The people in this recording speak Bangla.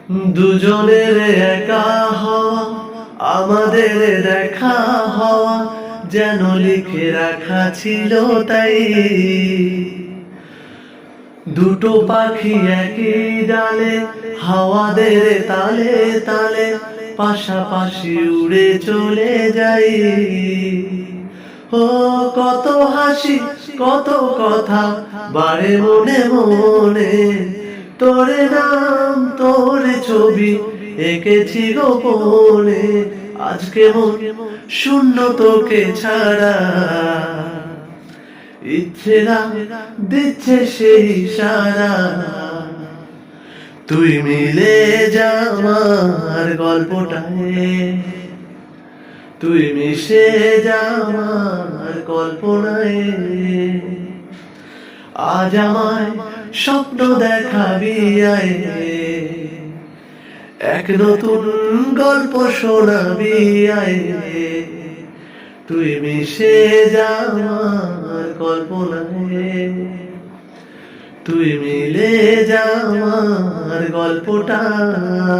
দুজনের একা হওয়া, আমাদের দেখা হওয়া যেন লিখে রাখা ছিল তাই। দুটো পাখি একই ডালে, হাওয়াদের তালে তালে পাশাপাশি উড়ে চলে যাই। ও কত হাসি, কত কথা বাড়ে মনে মনে, তোরে নাম তোরে ছবি এঁকেছি গোপনে। আজকে মন শূন্য তোকে ছাড়া, ইচ্ছেরা দিচ্ছে সেই ইশারা। তুই মিলে যা আমার গল্পটায়, তুই মিশে যা আমার কল্পনায়। আজ আমায় স্বপ্ন দেখাবি আয়, এক নতুন গল্প শোনাবি আয়। তুই মিশে যা আমার কল্পনায়, তুই মিলে যা আমার গল্পটায়।